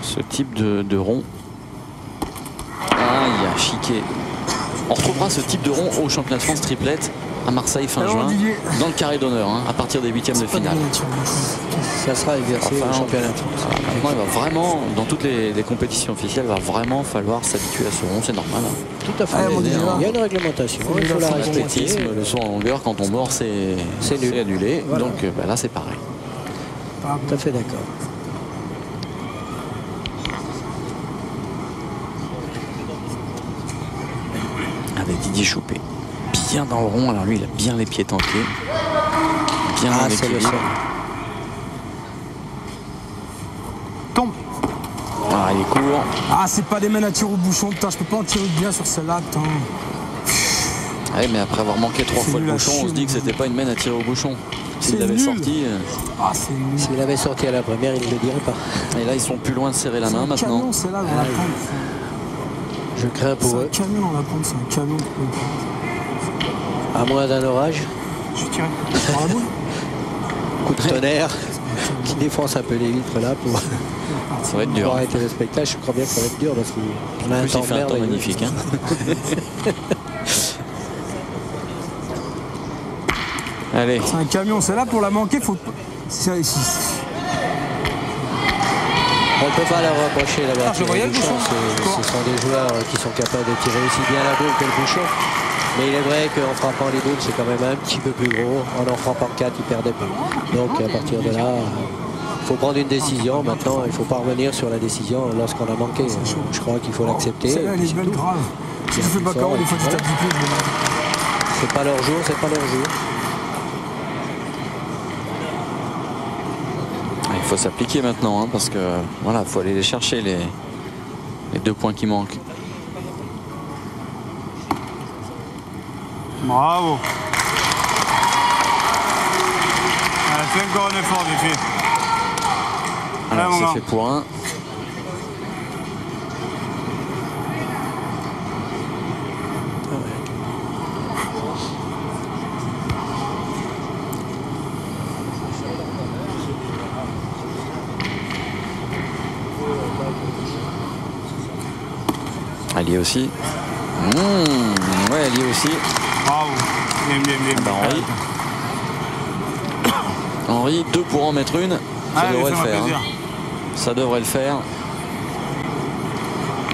ce type de rond. Ah, il y a chiqué. On retrouvera ce type de rond au championnat de France triplette à Marseille fin juin, dans le carré d'honneur, hein, à partir des huitièmes de finale. Ça sera exercé au championnat de France. Maintenant, il va vraiment, dans toutes les compétitions officielles, il va vraiment falloir s'habituer à ce rond, c'est normal. Hein. Tout à fait. Il y a une réglementation. Il faut la respecter. L'athlétisme, le saut en longueur, quand on mord, c'est annulé. Voilà. Donc là, c'est pareil. Tout à fait d'accord. Avec Didier Choupé, bien dans le rond. Alors lui, il a bien les pieds tanqués, bien dans l'équilibre. Tombe. Ah, il est court. Ah, c'est pas des mains à tir au bouchon. Putain, je peux pas en tirer bien sur celle-là. Ouais, mais après avoir manqué 3 fois le bouchon, on se dit que c'était pas une main à tirer au bouchon. S'il l'avait sorti. Ah, c'est nul. S'il l'avait sorti à la première, il ne le dirait pas. Et là, ils sont plus loin de serrer la main maintenant. Camion, c'est là, dans la pente. Je crains pour eux. C'est un camion dans la pente, c'est un camion. À moins d'un orage. Je tiré par la boule. Coup de tonnerre qui défonce un peu les vitres là pour. Ça va être dur. Pour arrêter le spectacle, je crois bien que ça va être dur parce qu'on a un temps de merde. Magnifique. Hein. Allez. C'est un camion, c'est là pour la manquer, faut. On ne peut pas leur reprocher d'avoir tiré le bouchon. Ce sont des joueurs qui sont capables de tirer aussi bien la boule que le bouchon. Mais il est vrai qu'en frappant les boules, c'est quand même un petit peu plus gros. En frappant 4, ils perdaient pas. Donc à partir de là, il faut prendre une décision. Maintenant, il ne faut pas revenir sur la décision lorsqu'on a manqué. Je crois qu'il faut l'accepter. Celle-là, elle est belle, grave. Si tu fais pas KO, des fois tu tapes du pied. C'est pas leur jour, c'est pas leur jour. Il faut s'appliquer maintenant, hein, parce que voilà, il faut aller les chercher les 2 points qui manquent. Bravo. Fais encore un effort, des filles. Alors c'est fait pour 1. Ali aussi. Ouais, Ali aussi. Bravo. Bien. Henri. Henri, 2 pour en mettre une. Ça devrait le faire. Hein. Ça devrait le faire.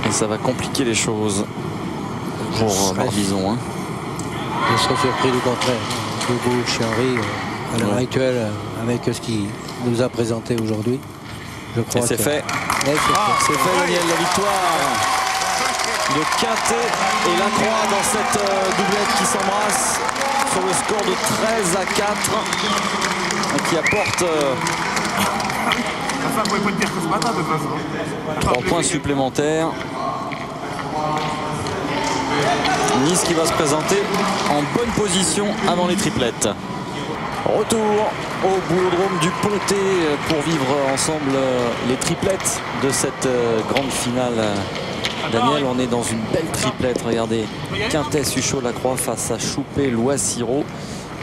Et ça va compliquer les choses pour Barbizon. Hein. Je serais surpris du contraire. Boubou, chez Henri, à l'heure actuelle, avec ce qu'il nous a présenté aujourd'hui. Je crois que c'est fait. C'est fait, Daniel, la victoire de Quintet et la Croix dans cette doublette qui s'embrasse sur le score de 13-4 qui apporte 3 points supplémentaires. Nice qui va se présenter en bonne position avant les triplettes. Retour au boulodrome du Pontet pour vivre ensemble les triplettes de cette grande finale. Daniel, on est dans une belle triplette, regardez. Quintet, Suchot, Lacroix face à Choupé, Lois-Siro.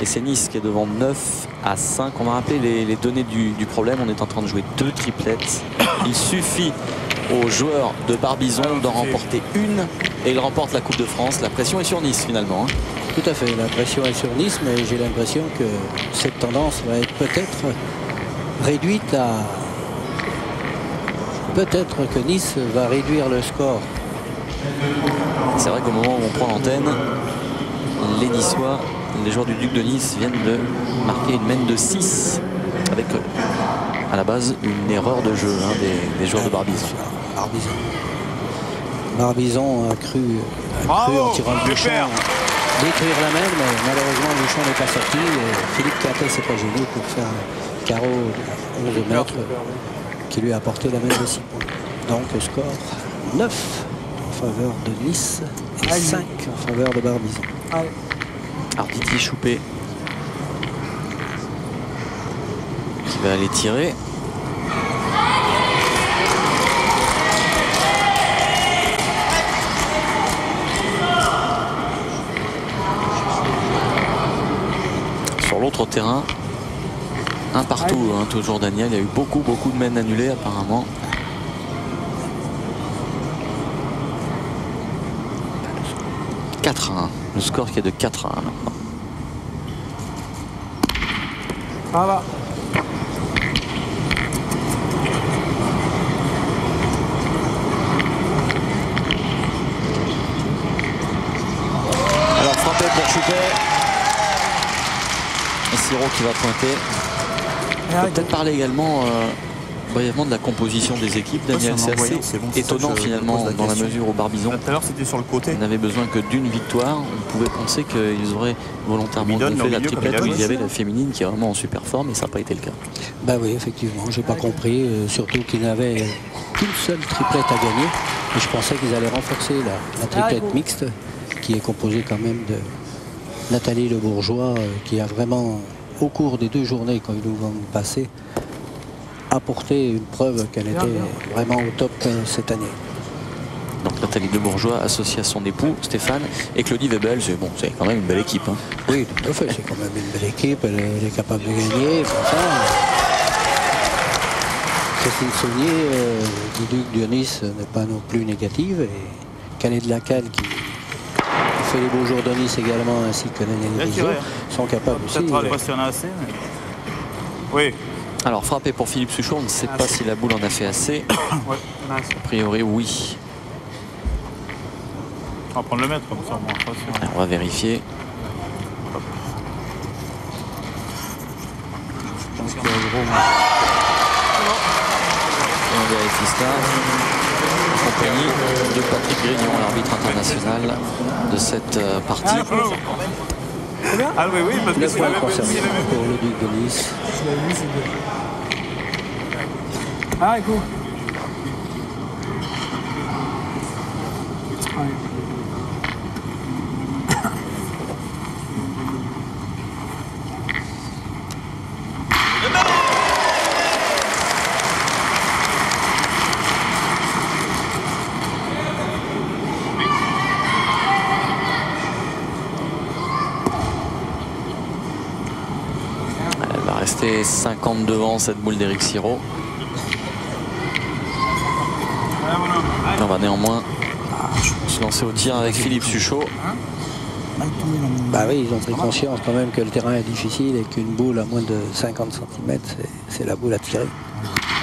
Et c'est Nice qui est devant 9-5. On va rappeler les données du problème. On est en train de jouer 2 triplettes. Il suffit aux joueurs de Barbizon d'en remporter une et il remporte la Coupe de France. La pression est sur Nice finalement. Hein. Tout à fait, la pression est sur Nice, mais j'ai l'impression que cette tendance va être peut-être réduite à... Peut-être que Nice va réduire le score. C'est vrai qu'au moment où on prend l'antenne, les Niçois, les joueurs du Duc de Nice viennent de marquer une mène de 6 avec à la base une erreur de jeu des joueurs de Barbizon. Barbizon a cru en tirant le bouchon détruire la mène, mais malheureusement le bouchon n'est pas sorti. Et Philippe Quintet s'est pas gêné pour faire un carreau de 11 mètres qui lui a apporté la mène de 6 points. Donc score 9 en faveur de Nice et 5 en faveur de Barbizon. Alors Didier Choupé qui va aller tirer. Sur l'autre terrain, un partout, hein, toujours Daniel. Il y a eu beaucoup de mènes annulées apparemment. 4-1. Le score qui est de 4-1 maintenant. Ça va. Alors frappé pour Choupet. Et Siro qui va pointer. On peut peut-être parler également brièvement de la composition des équipes, Daniel. C'est assez étonnant finalement dans la mesure où Barbizon, tout à l'heure c'était sur le côté. n'avait besoin que d'une victoire. On pouvait penser qu'ils auraient volontairement gonflé la triplette où il y avait la féminine qui est vraiment en super forme, et ça n'a pas été le cas. Bah oui, effectivement, j'ai pas compris, surtout qu'ils n'avaient qu'une seule triplette à gagner. Et je pensais qu'ils allaient renforcer la triplette mixte, qui est composée quand même de Nathalie Le Bourgeois, qui a vraiment, au cours des 2 journées quand ils nous ont passé, apporté une preuve qu'elle était vraiment au top cette année. Donc Nathalie Le Bourgeois associée à son époux Stéphane et Claudie Webel, c'est bon, c'est quand même une belle équipe. Hein. Oui, tout à fait, c'est quand même une belle équipe, elle est capable de gagner. Enfin, Christine Saunier du Duc Dionis n'est pas non plus négative, et Calais de la Cale qui fait les beaux jours de Nice également, ainsi que Daniel Rizzo, sont capables aussi. Peut-être s'il y en a assez. Mais... Oui. Alors frappé pour Philippe Suchot, on ne sait pas si la boule en a fait assez. Ouais, a priori oui. On va prendre le mètre comme ça. Alors, on va vérifier. Je pense qu'il y a gros. Et on vérifie ça. En compagnie de Patrick Grignon, l'arbitre international de cette partie. Ah oui, oui, parce que Le c'est point la même concerné pour le Duc de Nice. Ah, écoute. Elle va rester 50 devant cette boule d'Éric Siro. On va néanmoins se lancer au tir avec Philippe Suchot. Bah oui, ils ont pris conscience quand même que le terrain est difficile et qu'une boule à moins de 50 cm, c'est la boule à tirer.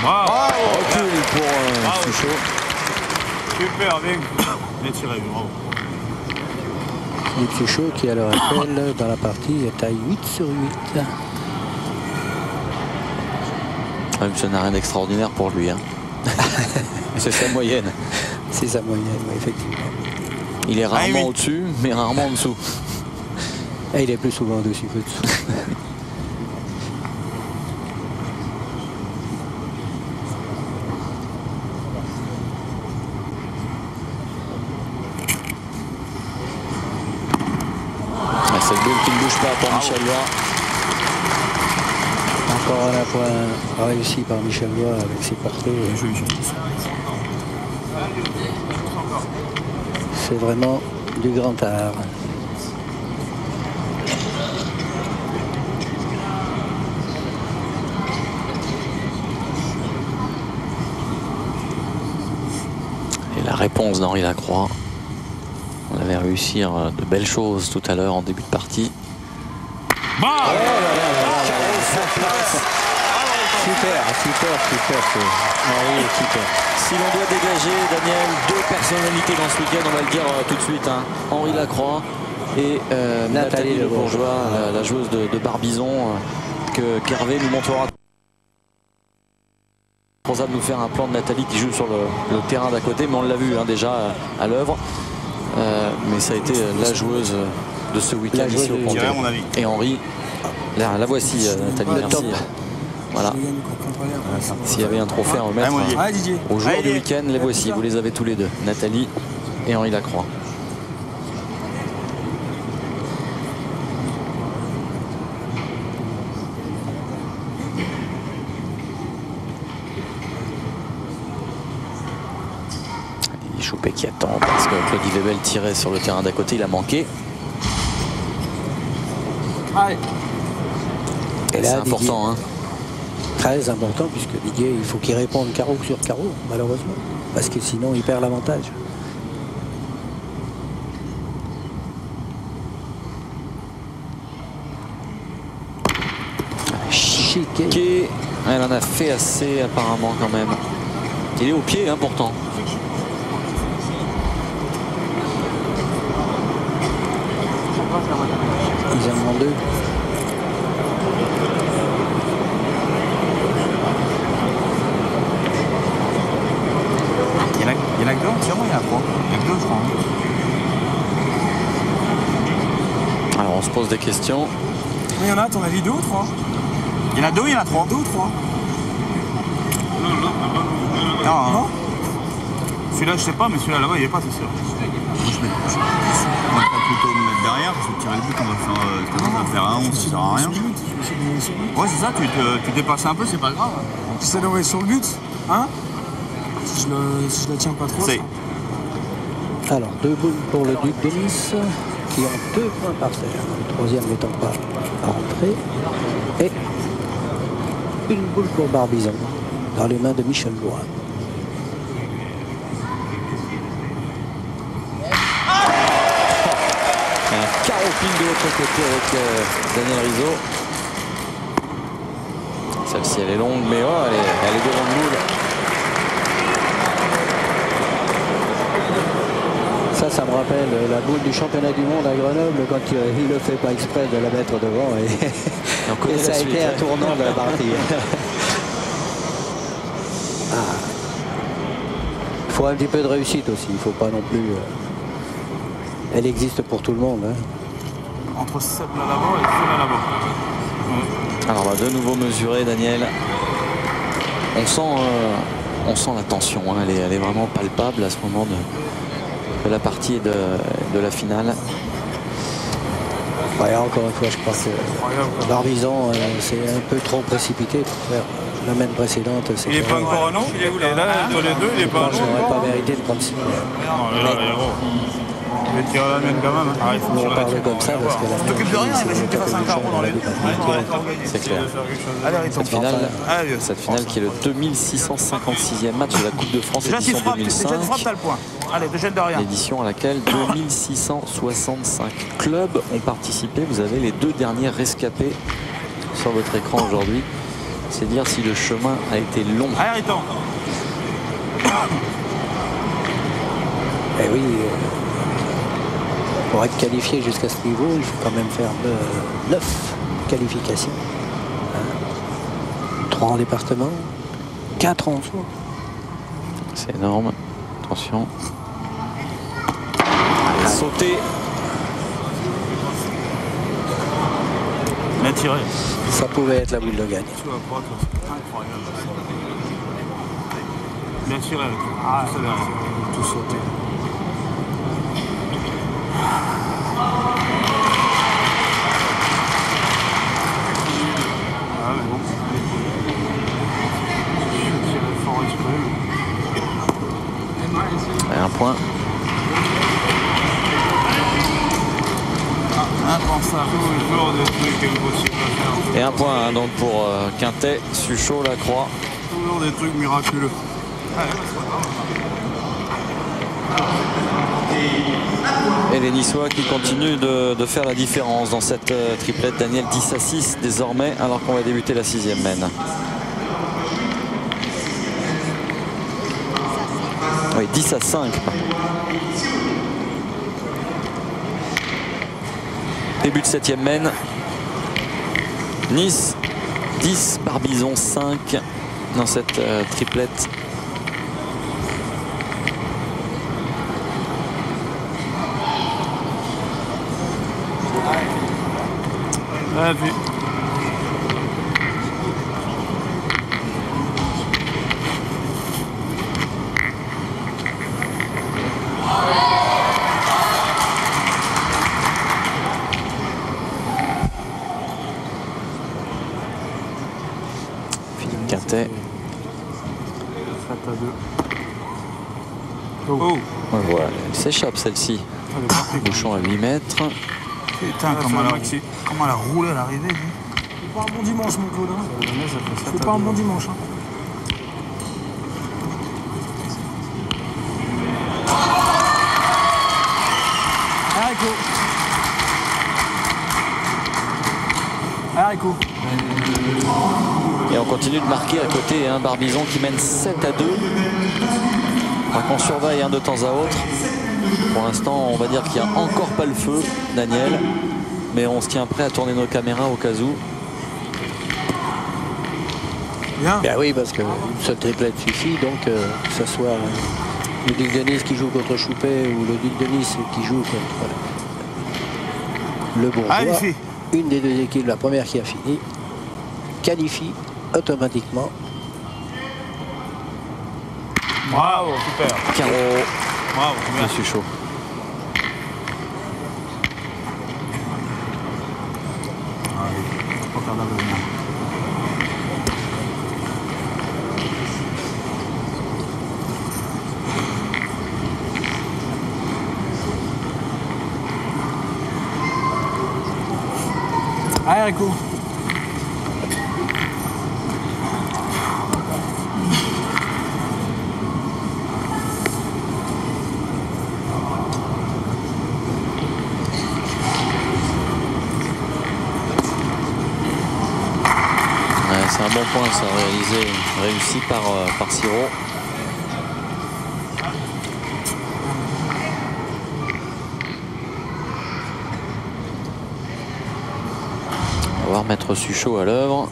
Recul pour Suchot. Super, bien tiré, bravo. Philippe Suchot qui à l'heure actuelle dans la partie est à 8 sur 8. Ça n'a rien d'extraordinaire pour lui. Hein. C'est sa moyenne. C'est sa moyenne, oui, effectivement. Il est rarement au-dessus, mais rarement en dessous. Et il est plus souvent au-dessus que dessous. Cette boule qui ne bouge pas pour Michel Loire. Encore un point réussi par Michel Loire avec ses portées. C'est vraiment du grand art. Et la réponse d'Henri Lacroix. On avait réussi de belles choses tout à l'heure en début de partie. Super. Henri est super. Si l'on doit dégager, Daniel, 2 personnalités dans ce week-end, on va le dire tout de suite. Hein. Henri Lacroix et Nathalie Le Bourgeois, la joueuse de Barbizon, que Hervé nous montrera. Pour ça de nous faire un plan de Nathalie qui joue sur le terrain d'à côté, mais on l'a vu hein, déjà à l'œuvre. Mais ça a été la joueuse de ce week-end ici au Pontet. Et Henri, la voici Nathalie, merci. Voilà. S'il y avait un trophée à remettre aux joueurs du week-end, les voici. Vous les avez tous les deux, Nathalie et Henri Lacroix. Choupet qui attend parce que Claudie Webel tirait sur le terrain d'à côté, il a manqué. C'est important. Hein. Très important puisque Didier, il faut qu'il réponde carreau sur carreau, malheureusement. Parce que sinon, il perd l'avantage. Chiquet. Elle en a fait assez apparemment quand même. Il est au pied hein, pourtant. Ils en ont deux. Il y en a que deux entièrement, il y en a trois. Il y a que deux, je crois. Alors on se pose des questions. Il y en a, à ton avis, 2 ou 3? Il y en a deux, il y en a trois. 2 ou 3? Non. Celui-là, je sais pas, mais celui-là là-bas, il est pas, c'est sûr. Je vais plutôt me mettre derrière, parce que tirer le but, on va faire un 11, ça sert à rien. Ouais, c'est ça, tu dépasses un peu, c'est pas grave. J'essaie d'envoyer sur le but, hein? Si je la tiens pas trop. C'est. Alors, 2 boules pour le Duc de Nice, qui ont 2 points par terre. Le troisième n'étant pas rentré. Et une boule pour Barbizon, dans les mains de Michel Loire. Un carreau pile de l'autre côté avec Daniel Rizzo. Celle-ci elle est longue mais oh, elle est devant le boule. Ça me rappelle la boule du championnat du monde à Grenoble quand il ne le fait pas exprès de la mettre devant et ça a été un tournant de la partie. Il faut un petit peu de réussite aussi, il ne faut pas non plus... Elle existe pour tout le monde. Hein. Entre celle là-bas et celle là-bas. Alors on va de nouveau mesurer Daniel. On sent la tension, hein. Elle est vraiment palpable à ce moment de la partie et de la finale. Ouais, encore une fois, je crois que Barbizon c'est un peu trop précipité pour faire la main précédente. Il n'est pas encore un an, il est là, entre les deux, il n'est pas un an. Je n'aurais pas mérité de prendre 6. Je vais tirer la mienne quand même. Ah, il faut on parle comme ça parce que la t'occupe de rien, imagine que tu fasses un carreau dans les deux. C'est clair. Cette finale qui est le 2656e match de la Coupe de France édition 2005. L'édition à laquelle 2665 clubs ont participé. Vous avez les 2 derniers rescapés sur votre écran aujourd'hui. C'est dire si le chemin a été long. Eh oui. Pour être qualifié jusqu'à ce niveau, il faut quand même faire 9 qualifications. 3 en département, 4 en dessous. C'est énorme. Attention. Sauter. Bien tiré. Ça pouvait être la boule de gagne. Bien tiré. Tout sauté. Et un point. Et un point hein, donc pour Quintet, Suchot, Lacroix. Toujours des trucs miraculeux. Et les Niçois qui continuent de faire la différence dans cette triplette. Daniel 10-6 désormais alors qu'on va débuter la 6e mène. Oui, 10-5. Début de 7e mène. Nice 10, Barbizon 5 dans cette triplette. Ah, puis. Philippe Quintet. 7-2. Oh. Voilà, elle s'échappe celle-ci. Bouchon à 8 mètres. Putain, comment elle a roulé à l'arrivée. C'est pas un bon dimanche, mon Claude. C'est pas un bon dimanche. Hein. Haricot. Et on continue de marquer à côté un Barbizon qui mène 7-2. Qu'on surveille de temps à autre. Pour l'instant, on va dire qu'il n'y a encore pas le feu, Daniel. Mais on se tient prêt à tourner nos caméras au cas où. Bien. Ben oui, parce qu'une seule triplette suffit, donc que ce soit le Duc de Nice qui joue contre Choupet ou le Duc de Nice qui joue contre le Bourgeois, Allez, une des deux équipes, la première qui a fini, qualifie automatiquement. Bravo, super. Carreau, Bravo, bien. Monsieur Chaud. Pas perdre l'avenir. Allez, Rico. C'est un bon point, ça, réussi par Siro. On va voir Maître Suchot à l'œuvre.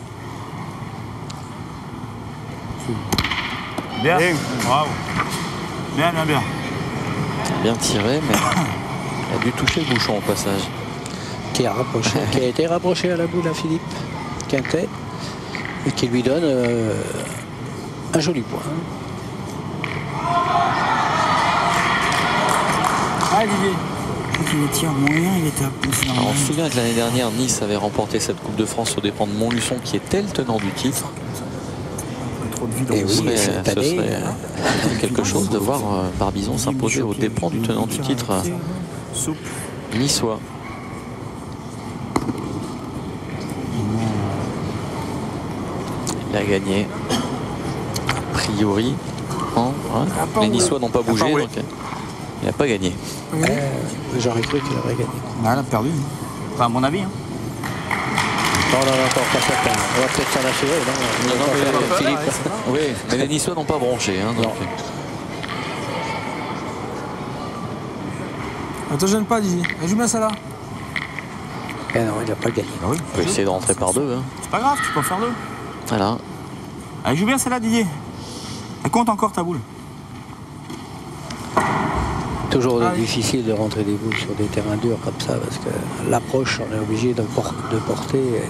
Bien. Bravo. Bien, bien, bien. Bien tiré, mais il a dû toucher le bouchon au passage. Qui a été rapproché à la boule à Philippe Quintet et qui lui donne un joli point. Allez, Didier. Le tir moyen, il était à plus. Alors, on se souvient que l'année dernière, Nice avait remporté cette Coupe de France aux dépens de Montluçon, qui était le tenant du titre. Trop de vide. Et oui, Ce cette année, serait quelque chose de voir Barbizon s'imposer aux dépens du tenant du titre niçois. Il a gagné. A priori. Les Niçois n'ont pas bougé, donc il n'a pas gagné. j'aurais cru qu'il aurait gagné. Bah, elle a perdu. Enfin, à mon avis. Hein. Non, encore pas certain. On va peut-être s'en assurer. Non, mais Philippe. Oui, mais les Niçois n'ont pas bronché. Hein, donc. Ne te gêne pas, Didier. Joue bien ça là. Eh non, il n'a pas gagné. Ah oui. On peut essayer de rentrer par deux. Hein. C'est pas grave, tu peux en faire deux. Voilà. Allez, joue bien celle-là, Didier. Elle compte encore ta boule. Toujours difficile de rentrer des boules sur des terrains durs comme ça parce que l'approche, on est obligé de porter. Et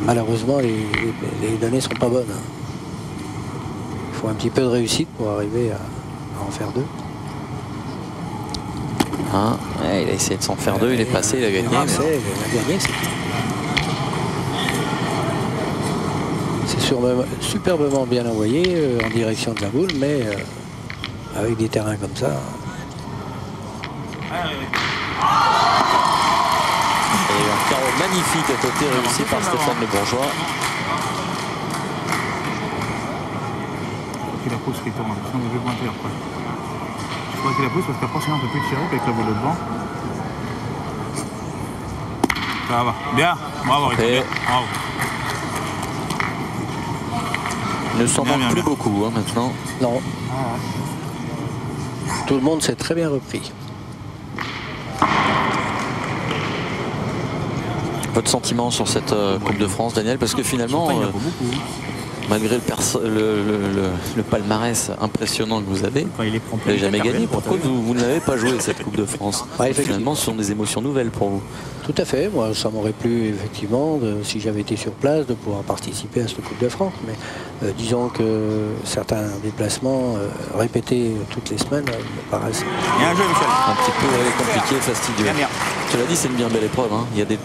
malheureusement, les données ne sont pas bonnes. Il faut un petit peu de réussite pour arriver à en faire deux. Il a essayé de s'en faire deux, il est passé, il a gagné. Il a gagné, c'est tout. C'est superbement bien envoyé en direction de la boule, mais avec des terrains comme ça. Il y a eu un carreau magnifique à côté, réussi par Stéphane Le Bourgeois. Il la pousse, Rico, sinon je vais pointer après. Il faudrait qu'il la pousse parce qu'après sinon on ne peut plus tirer avec la boule de devant. Ça va. Bien. Bravo, Rico. Bien. Bravo. Il ne s'en Bien, manque bien, plus bien. beaucoup maintenant. Non. Tout le monde s'est très bien repris. Votre sentiment sur cette Coupe de France, Daniel, parce que finalement, Il y en a pas beaucoup. malgré le palmarès impressionnant que vous avez, Quand il est prend vous n'avez jamais gagné. Pourquoi vous n'avez pas joué cette Coupe de France? Finalement, ce sont des émotions nouvelles pour vous. Tout à fait. Moi, ça m'aurait plu, effectivement, si j'avais été sur place, de pouvoir participer à cette Coupe de France. Mais disons que certains déplacements répétés toutes les semaines me paraissent... Bien joué, Michel. Un petit peu compliqué, fastidieux. Bien, bien. Cela dit, c'est une bien belle épreuve. Hein. Il y a des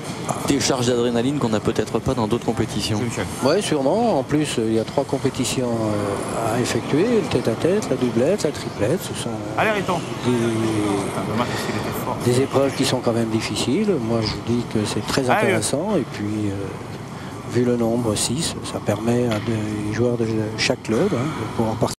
décharges d'adrénaline qu'on n'a peut-être pas dans d'autres compétitions. Michel. Oui, sûrement. En plus, il y a 3 compétitions à effectuer. Le tête-à-tête, la doublette, la triplette. Ce sont Allez, Riton. des, Dommage parce qu'il était fort. des épreuves qui sont quand même difficiles. Moi, je vous dis que c'est très Allez. intéressant. Et puis, vu le nombre 6, ça permet à des joueurs de chaque club de pouvoir participer.